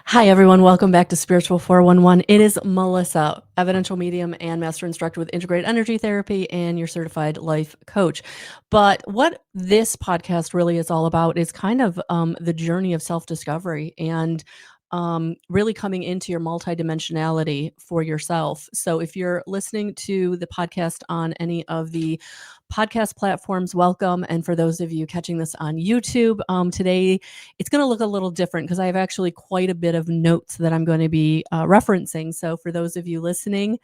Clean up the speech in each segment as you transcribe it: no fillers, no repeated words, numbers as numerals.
Hi, everyone. Welcome back to Spiritual 411. It is Melissa, evidential medium and master instructor with integrated energy therapy and your certified life coach. But what this podcast really is all about is kind of the journey of self-discovery and really coming into your multidimensionality for yourself. So if you're listening to the podcast on any of the podcast platforms, welcome. And for those of you catching this on YouTube, today it's going to look a little different because I have actually quite a bit of notes that I'm going to be referencing. So for those of you listening,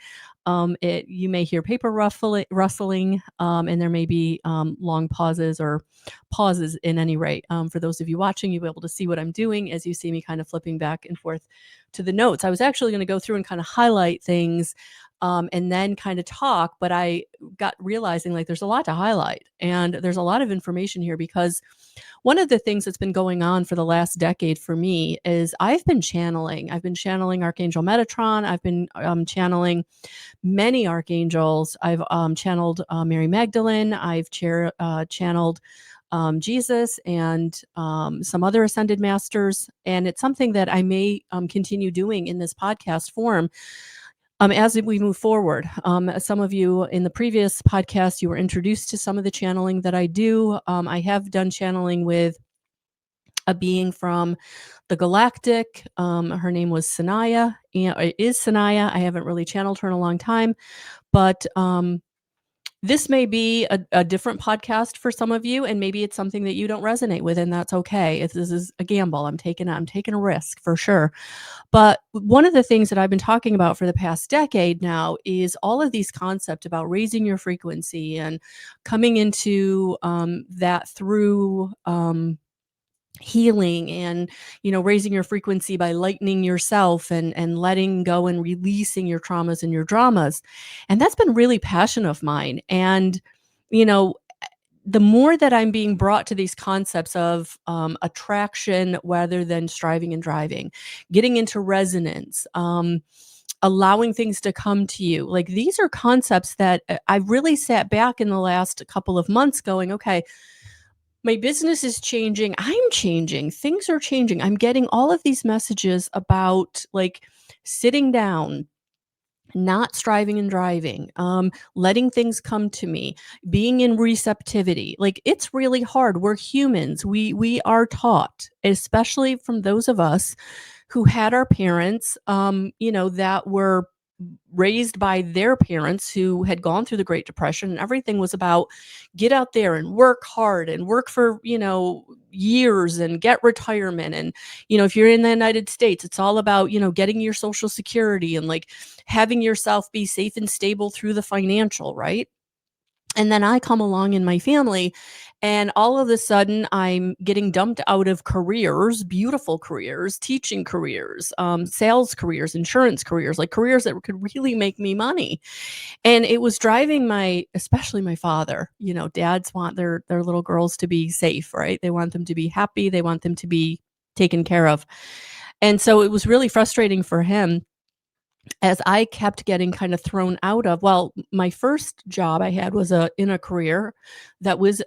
you may hear paper rustling, and there may be long pauses or pauses in any rate. For those of you watching, you'll be able to see what I'm doing as you see me kind of flipping back and forth to the notes. I was actually going to go through and kind of highlight things and then kind of talk, but I got realizing like there's a lot to highlight and there's a lot of information here because one of the things that's been going on for the last decade for me is I've been channeling. I've been channeling Archangel Metatron. I've been channeling many archangels. I've channeled Mary Magdalene. I've channeled Jesus and some other ascended masters. And it's something that I may continue doing in this podcast form as we move forward. Some of you in the previous podcast, you were introduced to some of the channeling that I do. I have done channeling with a being from the galactic. Her name was Sanaya, and is Sanaya. I haven't really channeled her in a long time, but this may be a different podcast for some of you, and maybe it's something that you don't resonate with, and that's okay. If this is a gamble, I'm taking a risk for sure. But one of the things that I've been talking about for the past decade now is all of these concepts about raising your frequency and coming into that through healing and raising your frequency by lightening yourself and letting go and releasing your traumas and your dramas. And that's been really passion of mine. And you know the more that I'm being brought to these concepts of attraction rather than striving and driving, getting into resonance, allowing things to come to you, like these are concepts that I've really sat back in the last couple of months going, okay, my business is changing. I'm changing. Things are changing. I'm getting all of these messages about like sitting down, not striving and driving, letting things come to me, being in receptivity. Like it's really hard. We're humans. We are taught, especially from those of us who had our parents, that were raised by their parents who had gone through the Great Depression, and everything was about get out there and work hard and work for, years and get retirement. And, if you're in the United States, it's all about, getting your Social Security and like having yourself be safe and stable through the financial, right? And then I come along in my family, and all of a sudden I'm getting dumped out of careers, beautiful careers, teaching careers, sales careers, insurance careers, like careers that could really make me money. And it was driving especially my father. Dads want their little girls to be safe, right? They want them to be happy. They want them to be taken care of. And so it was really frustrating for him as I kept getting kind of thrown out of, well, my first job I had was in a career that was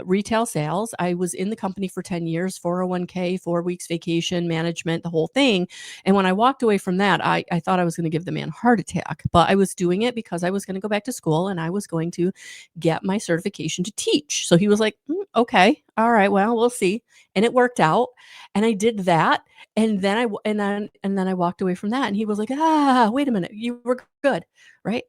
retail sales. I was in the company for 10 years, 401k, 4 weeks vacation, management, the whole thing. And when I walked away from that, I thought I was going to give the man a heart attack, but I was doing it because I was going to go back to school and I was going to get my certification to teach. So he was like, okay, all right, well, we'll see. And it worked out. And I did that. And then I walked away from that, and he was like, wait a minute, you were good, right?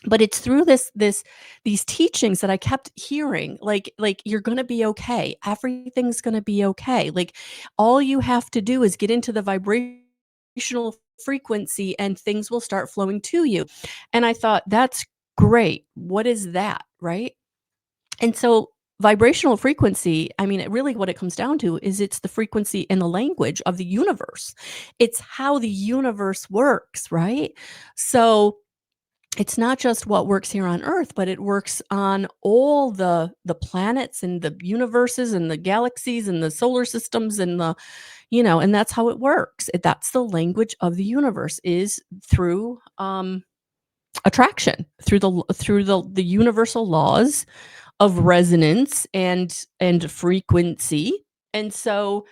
But it's through these teachings that I kept hearing, like you're gonna be okay. Everything's gonna be okay. Like all you have to do is get into the vibrational frequency, and things will start flowing to you. And I thought, that's great. What is that, right? And so vibrational frequency, I mean, really what it comes down to is it's the frequency and the language of the universe. It's how the universe works, right? So it's not just what works here on Earth, but it works on all the planets and the universes and the galaxies and the solar systems and and that's how it works. That's the language of the universe is through attraction, through the universal laws of resonance and frequency. And so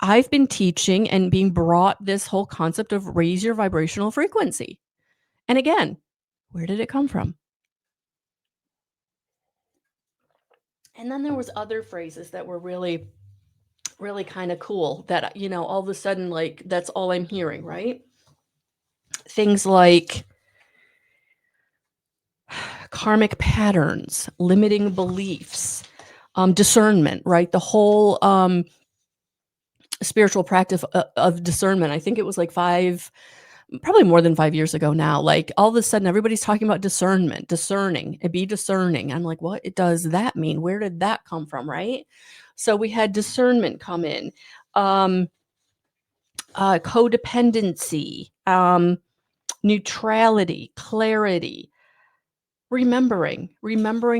I've been teaching and being brought this whole concept of raise your vibrational frequency. And again, where did it come from? And then there was other phrases that were really, really kind of cool that, all of a sudden, like, that's all I'm hearing, right? Things like karmic patterns, limiting beliefs, discernment, right? The whole spiritual practice of discernment. I think it was like probably more than 5 years ago now. Like all of a sudden, everybody's talking about discernment, discerning, and be discerning. I'm like, what does that mean? Where did that come from, right? So we had discernment come in, um, codependency, neutrality, clarity, remembering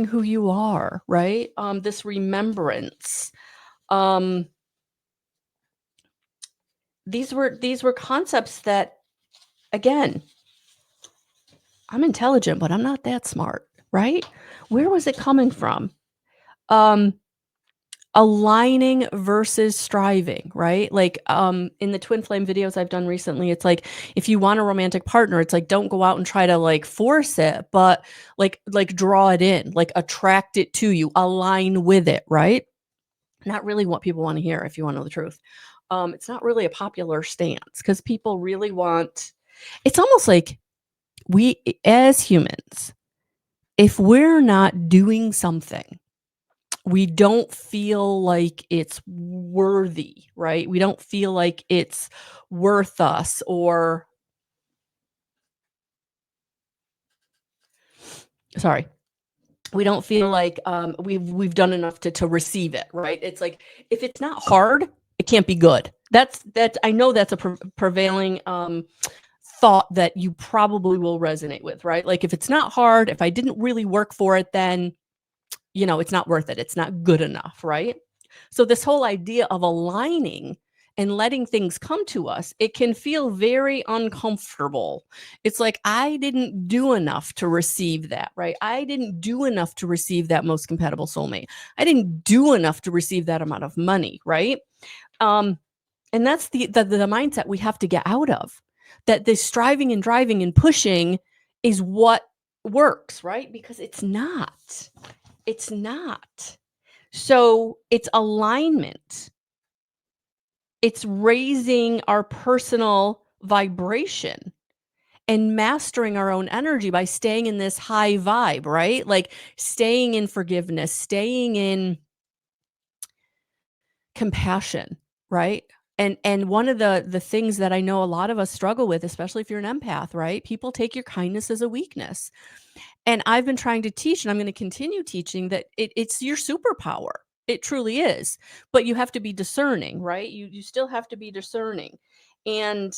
who you are, right? This remembrance. Um, these were concepts that, again, I'm intelligent, but I'm not that smart, right? Where was it coming from? Um, aligning versus striving, right? Like in the twin flame videos I've done recently, it's like if you want a romantic partner, it's like don't go out and try to like force it, but like draw it in, like attract it to you, align with it, right? Not really what people want to hear if you want to know the truth. It's not really a popular stance because people really want, it's almost like we as humans, if we're not doing something, we don't feel like it's worthy, right? We don't feel like it's worth us, or sorry, we don't feel like we've done enough to receive it, right? It's like if it's not hard, it can't be good. That's I know that's a prevailing thought that you probably will resonate with, right? Like if it's not hard, if I didn't really work for it, then it's not worth it. It's not good enough, right? So this whole idea of aligning and letting things come to us, it can feel very uncomfortable. It's like I didn't do enough to receive that, right? I didn't do enough to receive that most compatible soulmate. I didn't do enough to receive that amount of money, right? Um, and that's the mindset we have to get out of. That the striving and driving and pushing is what works, right? Because it's not. It's not. So it's alignment. It's raising our personal vibration and mastering our own energy by staying in this high vibe, right? Like staying in forgiveness, staying in compassion, right? And one of the things that I know a lot of us struggle with, especially if you're an empath, right? People take your kindness as a weakness. And I've been trying to teach, and I'm going to continue teaching that it's your superpower. It truly is. But you have to be discerning, right? You still have to be discerning. And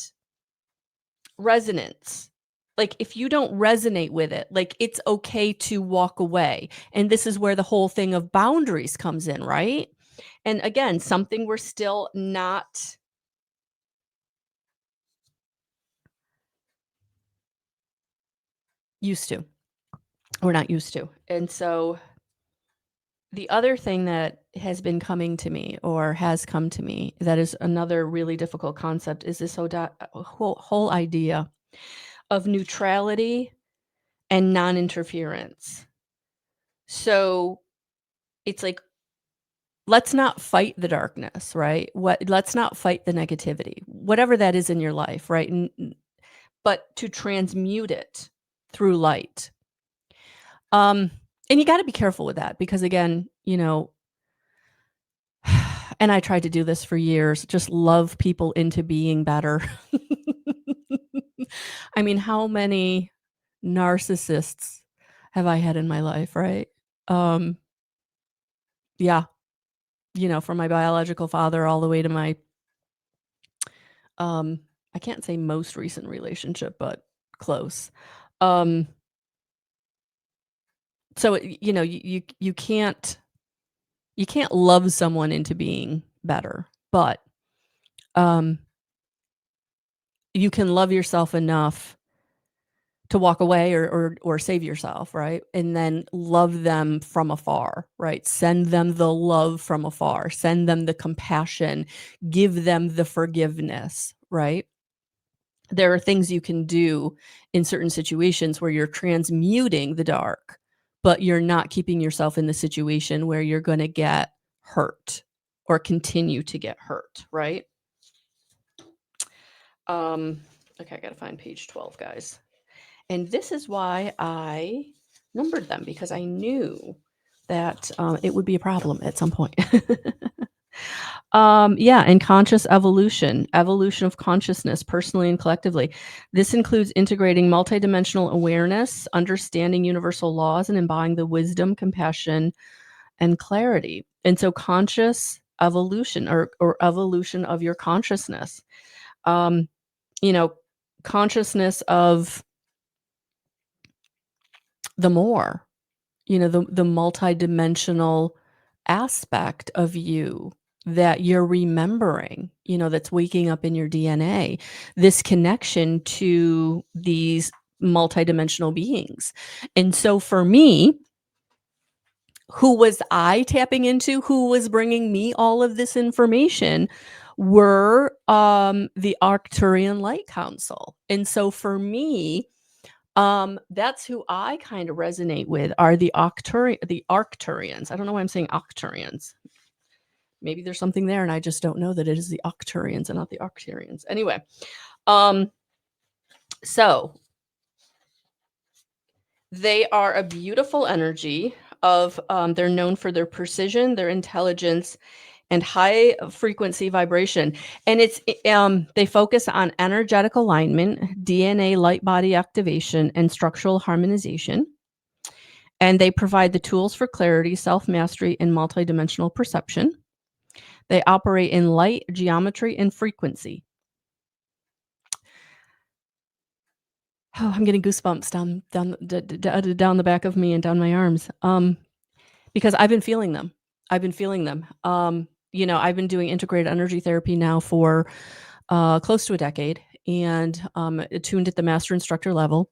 resonance. Like if you don't resonate with it, like it's okay to walk away. And this is where the whole thing of boundaries comes in, right? And again, something we're still not used to. We're not used to. And so the other thing that has been coming to me or has come to me that is another really difficult concept is this whole idea of neutrality and non-interference. So it's like, let's not fight the darkness, right? Let's not fight the negativity, whatever that is in your life, right? But to transmute it through light. Um, and you got to be careful with that because again, and I tried to do this for years, just love people into being better. I mean, how many narcissists have I had in my life, right? Um, yeah, from my biological father all the way to my um I can't say most recent relationship, but close. Um so you can't love someone into being better, but um you can love yourself enough to walk away or save yourself, right? And then love them from afar, right? Send them the love from afar, send them the compassion, give them the forgiveness, right? There are things you can do in certain situations where you're transmuting the dark, but you're not keeping yourself in the situation where you're going to get hurt or continue to get hurt, right? Okay, I got to find page 12, guys. And this is why I numbered them, because I knew that it would be a problem at some point. Yeah, and conscious evolution, evolution of consciousness, personally and collectively. This includes integrating multidimensional awareness, understanding universal laws, and embodying the wisdom, compassion, and clarity. And so, conscious evolution or evolution of your consciousness. Um, you know, consciousness of the more, the multidimensional aspect of you that you're remembering, that's waking up in your DNA, this connection to these multidimensional beings. And so for me, who was I tapping into? Who was bringing me all of this information? Were the Arcturian Light Council. And so for me, that's who I kind of resonate with, are the Arcturians. I don't know why I'm saying Arcturians. Maybe there's something there and I just don't know that it is the Arcturians and not the Arcturians. Anyway, so they are a beautiful energy of they're known for their precision, their intelligence, and high frequency vibration. And it's they focus on energetic alignment, DNA light body activation, and structural harmonization. And they provide the tools for clarity, self-mastery, and multidimensional perception. They operate in light, geometry, and frequency. Oh, I'm getting goosebumps down the back of me and down my arms. Because I've been feeling them. I've been doing integrated energy therapy now for close to a decade, and attuned at the master instructor level.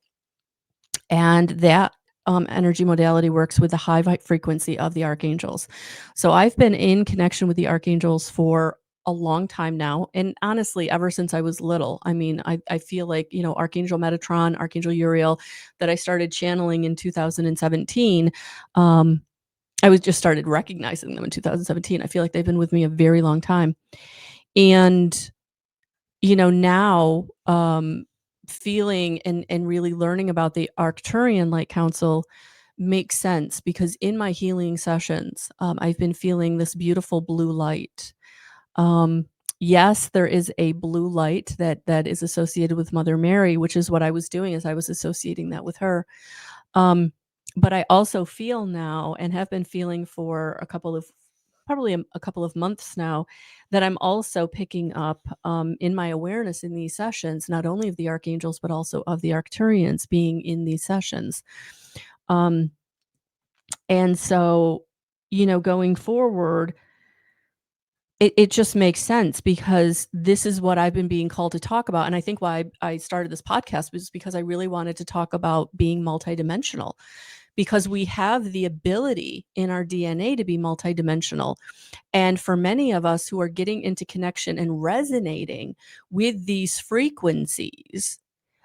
And that energy modality works with the high frequency of the archangels. So I've been in connection with the archangels for a long time now. And honestly, ever since I was little. I mean, I feel like, Archangel Metatron, Archangel Uriel, that I started channeling in 2017. I was just started recognizing them in 2017. I feel like they've been with me a very long time. And, now feeling and really learning about the Arcturian Light Council makes sense, because in my healing sessions, I've been feeling this beautiful blue light. Yes, there is a blue light that is associated with Mother Mary, which is what I was doing, is I was associating that with her. But I also feel now, and have been feeling for probably a couple of months now, that I'm also picking up in my awareness in these sessions, not only of the archangels, but also of the Arcturians being in these sessions. And so, going forward, it just makes sense, because this is what I've been being called to talk about. And I think why I started this podcast was because I really wanted to talk about being multidimensional, because we have the ability in our DNA to be multidimensional. And for many of us who are getting into connection and resonating with these frequencies,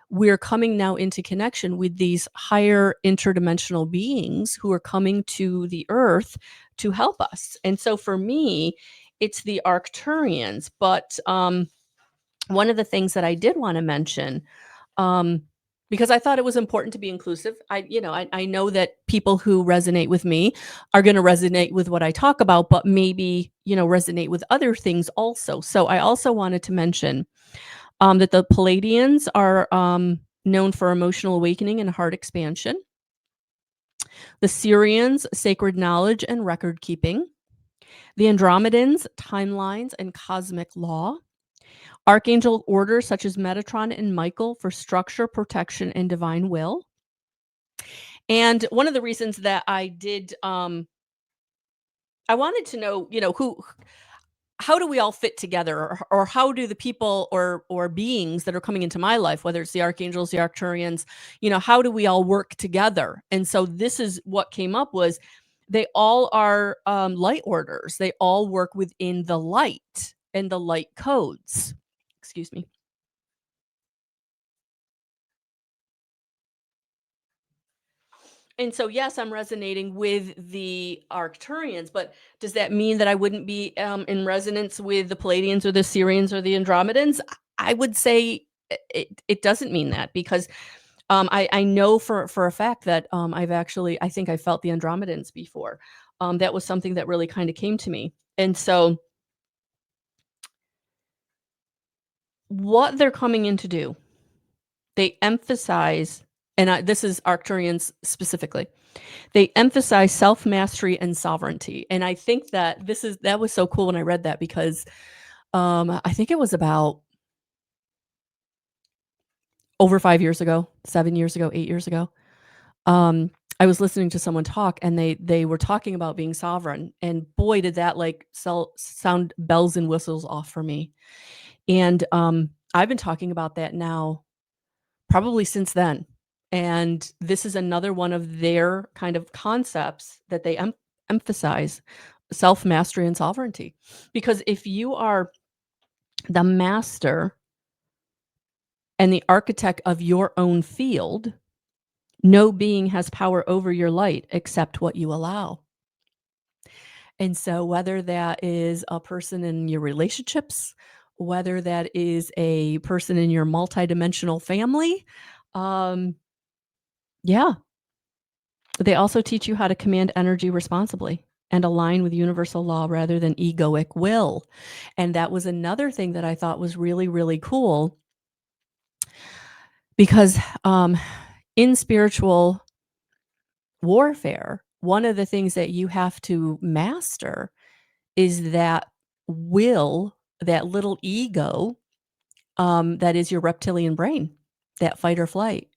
we're coming now into connection with these higher interdimensional beings who are coming to the earth to help us. And so for me, it's the Arcturians. But one of the things that I did want to mention, because I thought it was important to be inclusive. I know that people who resonate with me are going to resonate with what I talk about, but maybe, resonate with other things also. So I also wanted to mention that the Pleidians are known for emotional awakening and heart expansion. The Syrians, sacred knowledge and record keeping. The Andromedans, timelines and cosmic law. Archangel orders such as Metatron and Michael for structure, protection, and divine will. And one of the reasons that I did, I wanted to know, who how do we all fit together, or how do the people or beings that are coming into my life, whether it's the archangels, the Arcturians, how do we all work together? And so this is what came up was they all are light orders. They all work within the light and the light codes. Excuse me. And so, yes, I'm resonating with the Arcturians, but does that mean that I wouldn't be in resonance with the Pleiadians or the Syrians or the Andromedans? I would say it doesn't mean that, because I know for a fact that I think I felt the Andromedans before. That was something that really kind of came to me. And so, what they're coming in to do, they emphasize, and this is Arcturians specifically. They emphasize self-mastery and sovereignty, and I think that was so cool when I read that, because, I think it was about over 5 years ago, 7 years ago, 8 years ago, um, I was listening to someone talk, and they were talking about being sovereign, and boy, did that, like, sound bells and whistles off for me, and, I've been talking about that now probably since then, and this is another one of their kind of concepts that they emphasize: self-mastery and sovereignty. Because if you are the master and the architect of your own field, no being has power over your light except what you allow. And so, whether that is a person in your relationships, whether that is a person in your multidimensional family, um, yeah, they also teach you how to command energy responsibly and align with universal law rather than egoic will. And that was another thing that I thought was really, really cool, because in spiritual warfare, one of the things that you have to master is that will, that little ego, that is your reptilian brain, that fight or flight.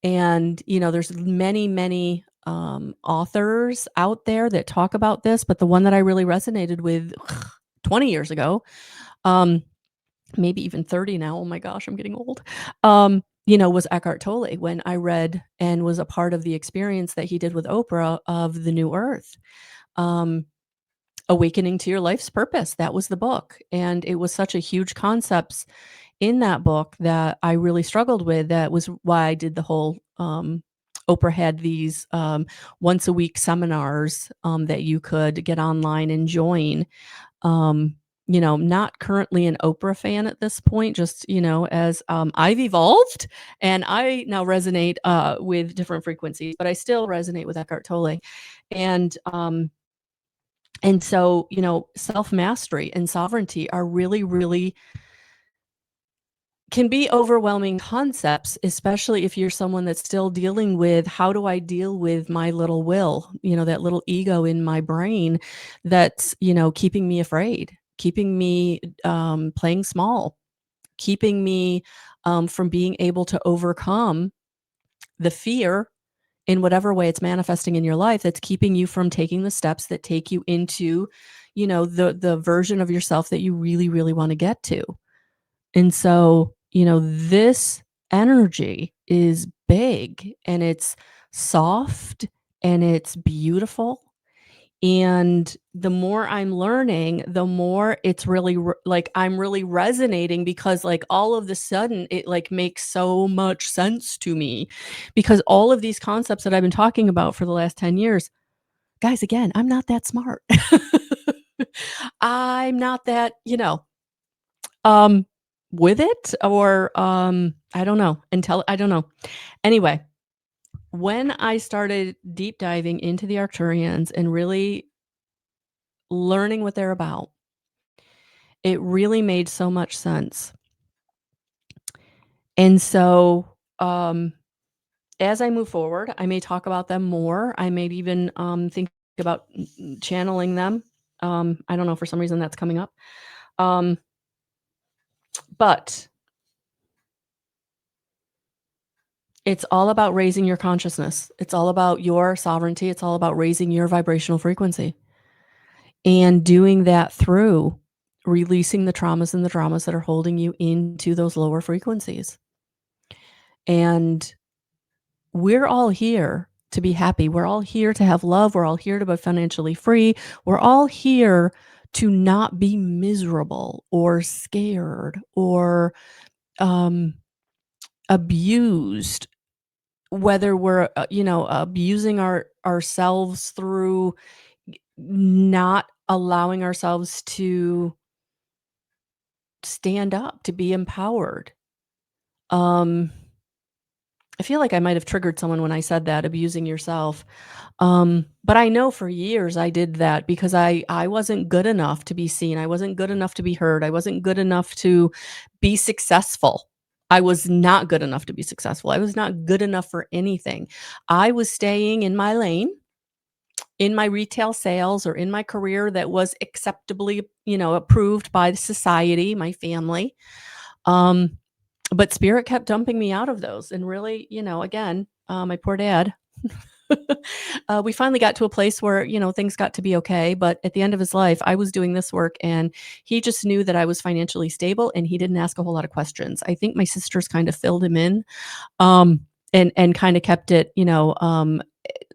And, there's many, many authors out there that talk about this, but the one that I really resonated with 20 years ago, um, maybe even 30 now, oh my gosh, I'm getting old, was Eckhart Tolle, when I read and was a part of the experience that he did with Oprah of the New Earth. Um, Awakening to Your Life's Purpose. That was the book. And it was such a huge concept in that book that I really struggled with. That was why I did the whole, Oprah had these once a week seminars that you could get online and join. Not currently an Oprah fan at this point, just, as I've evolved and I now resonate with different frequencies, but I still resonate with Eckhart Tolle. And, so, self-mastery and sovereignty are really, really can be overwhelming concepts, especially if you're someone that's still dealing with, how do I deal with my little will, that little ego in my brain that's, keeping me afraid, keeping me playing small, keeping me from being able to overcome the fear in whatever way it's manifesting in your life, that's keeping you from taking the steps that take you into, the version of yourself that you really, really want to get to. And so, this energy is big, and it's soft, and it's beautiful. And the more I'm learning, the more it's really like I'm really resonating, because like all of the sudden it like makes so much sense to me, because all of these concepts that I've been talking about for the last 10 years, guys, again, I'm not that smart. I'm not that, um, with it, or, I don't know, I don't know. Anyway, when I started deep diving into the Arcturians and really learning what they're about, it really made so much sense. And so, as I move forward, I may talk about them more. I may even, think about channeling them. I don't know, for some reason that's coming up. Um, but it's all about raising your consciousness. It's all about your sovereignty. It's all about raising your vibrational frequency and doing that through releasing the traumas and the dramas that are holding you into those lower frequencies. And we're all here to be happy. We're all here to have love. We're all here to be financially free. We're all here to not be miserable or scared or um, abused, whether we're abusing ourselves through not allowing ourselves to stand up, to be empowered. um I feel like I might have triggered someone when I said that, abusing yourself. But I know for years I did that because I wasn't good enough to be seen. I wasn't good enough to be heard. I wasn't good enough to be successful. I was not good enough to be successful. I was not good enough for anything. I was staying in my lane, in my retail sales or in my career that was acceptably, approved by the society, my family. Um, but spirit kept dumping me out of those. And really, again, my poor dad, we finally got to a place where, things got to be okay. But at the end of his life, I was doing this work and he just knew that I was financially stable and he didn't ask a whole lot of questions. I think my sisters kind of filled him in, um, and kind of kept it,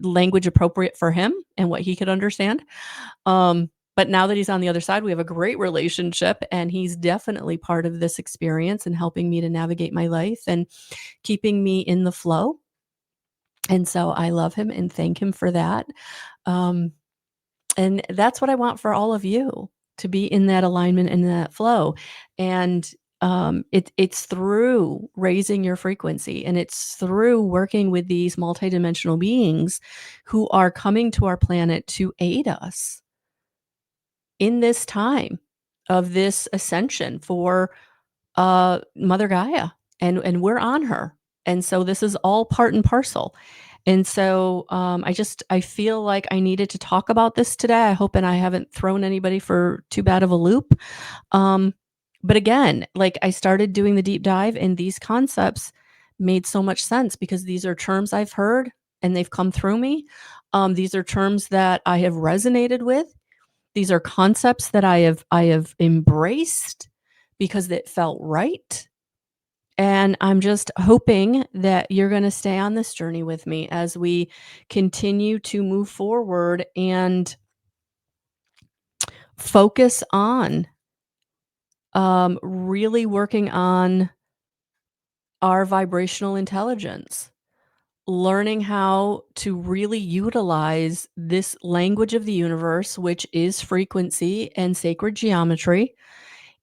language appropriate for him and what he could understand. But now that he's on the other side, we have a great relationship and he's definitely part of this experience and helping me to navigate my life and keeping me in the flow. And so I love him and thank him for that. Um, and that's what I want for all of you, to be in that alignment and that flow. And it's through raising your frequency and it's through working with these multidimensional beings who are coming to our planet to aid us in this time of this ascension for Mother Gaia, and we're on her. And so this is all part and parcel. And so I feel like I needed to talk about this today. I hope and I haven't thrown anybody for too bad of a loop. Um, but again, like I started doing the deep dive and these concepts made so much sense because these are terms I've heard and they've come through me. These are terms that I have resonated with. These are concepts that I have embraced because it felt right. And I'm just hoping that you're going to stay on this journey with me as we continue to move forward and focus on really working on our vibrational intelligence, learning how to really utilize this language of the universe, which is frequency and sacred geometry.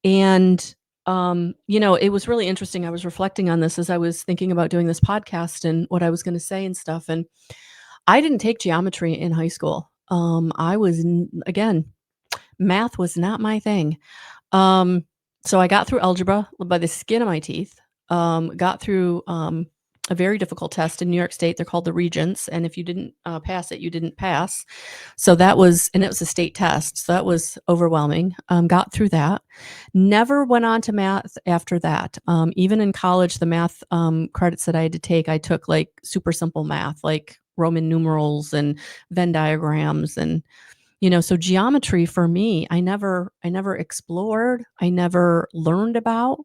And, it was really interesting. I was reflecting on this as I was thinking about doing this podcast and what I was going to say and stuff. And I didn't take geometry in high school. Again, math was not my thing. Um, so I got through algebra by the skin of my teeth. Got through a very difficult test in New York State. They're called the Regents, and if you didn't pass it, you didn't pass. So and it was a state test, so that was overwhelming. Got through that. Never went on to math after that. Even in college, the math credits that I had to take, I took like super simple math, like Roman numerals and Venn diagrams and so geometry for me, I never explored, I never learned about.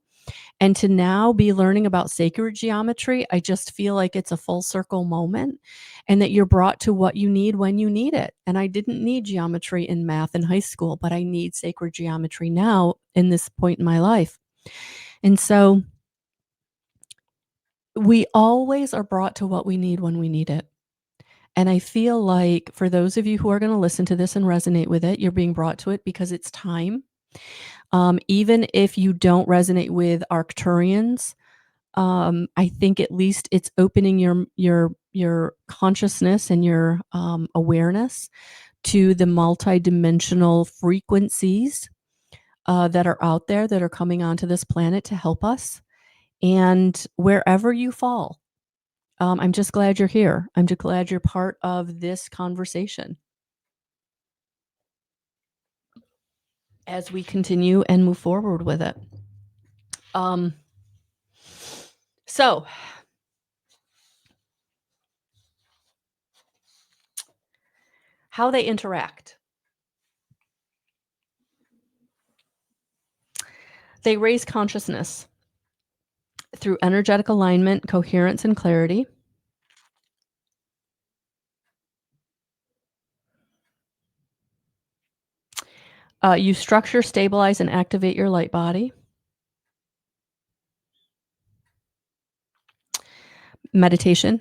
And to now be learning about sacred geometry, I just feel like it's a full circle moment and that you're brought to what you need when you need it. And I didn't need geometry in math in high school, but I need sacred geometry now in this point in my life. And so we always are brought to what we need when we need it. And I feel like for those of you who are going to listen to this and resonate with it, you're being brought to it because it's time. Even if you don't resonate with Arcturians, I think at least it's opening your consciousness and your awareness to the multidimensional frequencies that are out there that are coming onto this planet to help us. And wherever you fall, I'm just glad you're here. I'm just glad you're part of this conversation as we continue and move forward with it. Um, so how they interact. They raise consciousness through energetic alignment, coherence, and clarity. You structure, stabilize, and activate your light body. Meditation,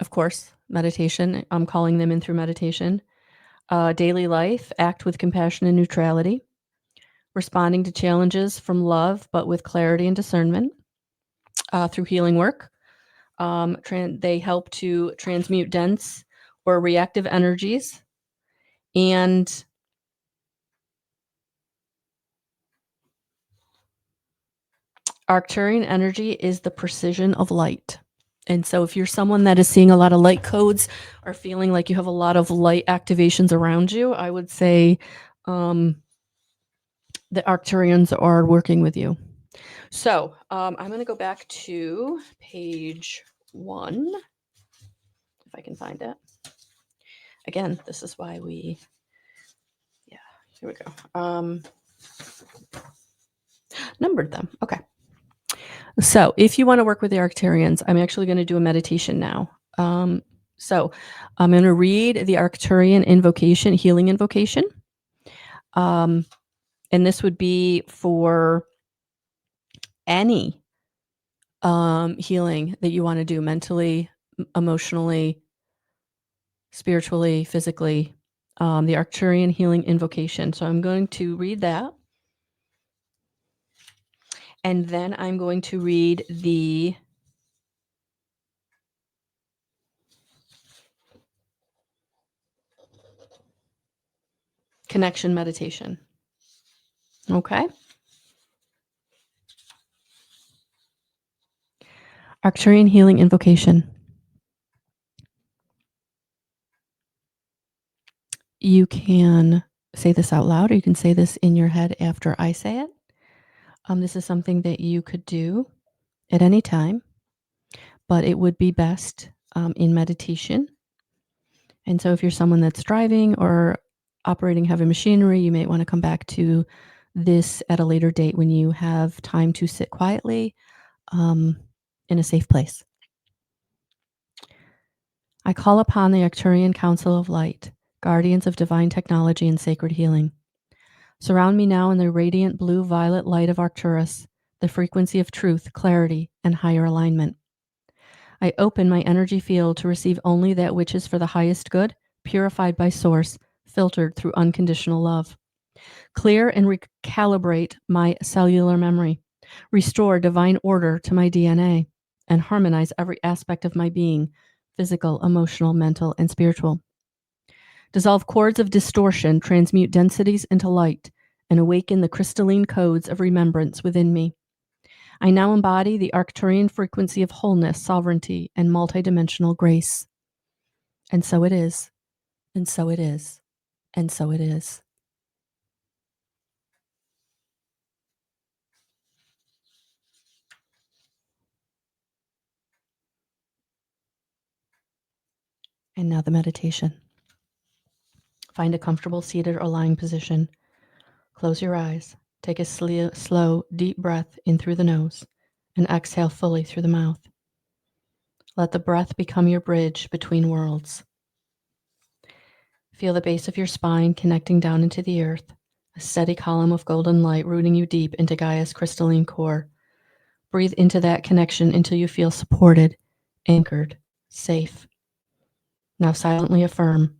of course, meditation. I'm calling them in through meditation. Daily life, act with compassion and neutrality. Responding to challenges from love, but with clarity and discernment. Through healing work. They help to transmute dense or reactive energies. And Arcturian energy is the precision of light. And so if you're someone that is seeing a lot of light codes or feeling like you have a lot of light activations around you, I would say the Arcturians are working with you. So I'm going to go back to page 1, if I can find it. Again, this is why we, here we go. Numbered them. Okay. So if you want to work with the Arcturians, I'm actually going to do a meditation now. So I'm going to read the Arcturian invocation, healing invocation. And this would be for any healing that you want to do mentally, emotionally, spiritually, physically, the Arcturian healing invocation. So I'm going to read that. And then I'm going to read the connection meditation. Okay. Arcturian healing invocation. You can say this out loud, or you can say this in your head after I say it. This is something that you could do at any time, but it would be best in meditation. And so if you're someone that's driving or operating heavy machinery, you may want to come back to this at a later date when you have time to sit quietly in a safe place. I call upon the Arcturian Council of Light, guardians of divine technology and sacred healing. Surround me now in the radiant blue-violet light of Arcturus, the frequency of truth, clarity, and higher alignment. I open my energy field to receive only that which is for the highest good, purified by Source, filtered through unconditional love. Clear and recalibrate my cellular memory. Restore divine order to my DNA, and harmonize every aspect of my being, physical, emotional, mental, and spiritual. Dissolve cords of distortion, transmute densities into light, and awaken the crystalline codes of remembrance within me. I now embody the Arcturian frequency of wholeness, sovereignty, and multidimensional grace. And so it is, and so it is, and so it is. And now the meditation. Find a comfortable seated or lying position. Close your eyes. Take a slow, deep breath in through the nose and exhale fully through the mouth. Let the breath become your bridge between worlds. Feel the base of your spine connecting down into the earth, a steady column of golden light rooting you deep into Gaia's crystalline core. Breathe into that connection until you feel supported, anchored, safe. Now silently affirm,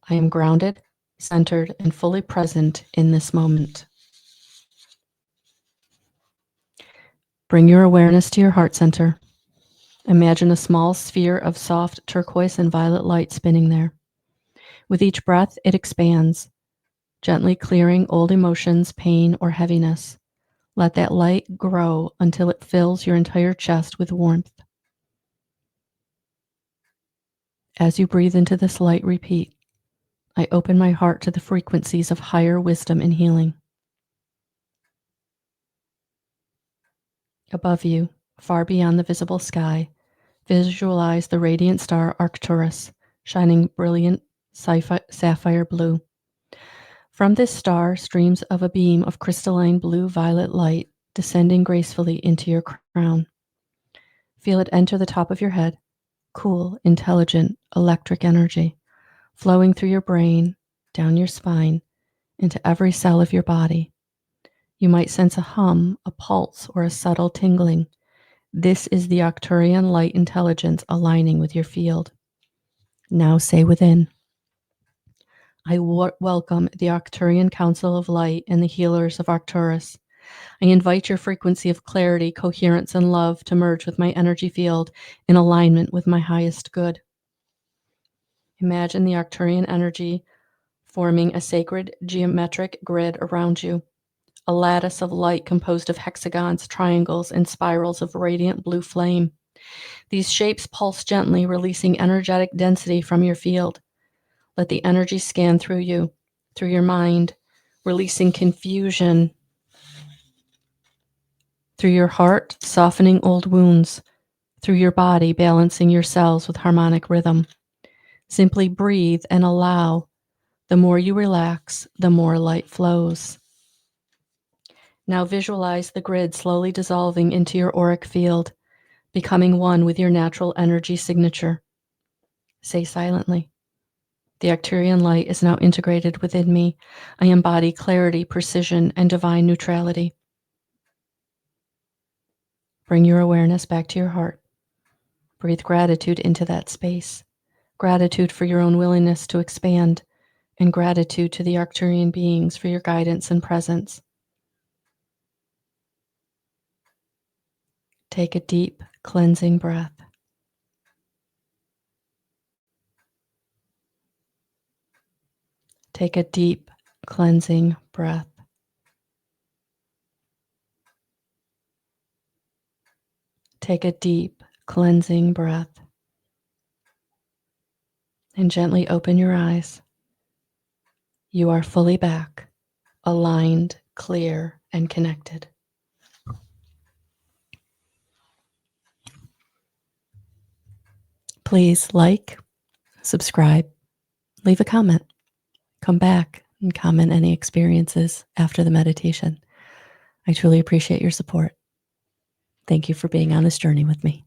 I am grounded, centered, and fully present in this moment. Bring your awareness to your heart center. Imagine a small sphere of soft turquoise and violet light spinning there. With each breath, it expands, gently clearing old emotions, pain, or heaviness. Let that light grow until it fills your entire chest with warmth. As you breathe into this light, repeat, I open my heart to the frequencies of higher wisdom and healing. Above you, far beyond the visible sky, visualize the radiant star Arcturus, shining brilliant sapphire blue. From this star, streams of a beam of crystalline blue-violet light descending gracefully into your crown. Feel it enter the top of your head, cool, intelligent, electric energy, flowing through your brain, down your spine, into every cell of your body. You might sense a hum, a pulse, or a subtle tingling. This is the Arcturian light intelligence aligning with your field. Now say within, I welcome the Arcturian Council of Light and the healers of Arcturus. I invite your frequency of clarity, coherence, and love to merge with my energy field in alignment with my highest good. Imagine the Arcturian energy forming a sacred geometric grid around you, a lattice of light composed of hexagons, triangles, and spirals of radiant blue flame. These shapes pulse gently, releasing energetic density from your field. Let the energy scan through you, through your mind, releasing confusion, through your heart, softening old wounds, through your body, balancing your cells with harmonic rhythm. Simply breathe and allow. The more you relax, the more light flows. Now visualize the grid slowly dissolving into your auric field, becoming one with your natural energy signature. Say silently, the Arcturian light is now integrated within me. I embody clarity, precision, and divine neutrality. Bring your awareness back to your heart. Breathe gratitude into that space. Gratitude for your own willingness to expand, and gratitude to the Arcturian beings for your guidance and presence. Take a deep, cleansing breath. Take a deep, cleansing breath. Take a deep, cleansing breath. And gently open your eyes. You are fully back, aligned, clear, and connected. Please like, subscribe, leave a comment. Come back and comment any experiences after the meditation. I truly appreciate your support. Thank you for being on this journey with me.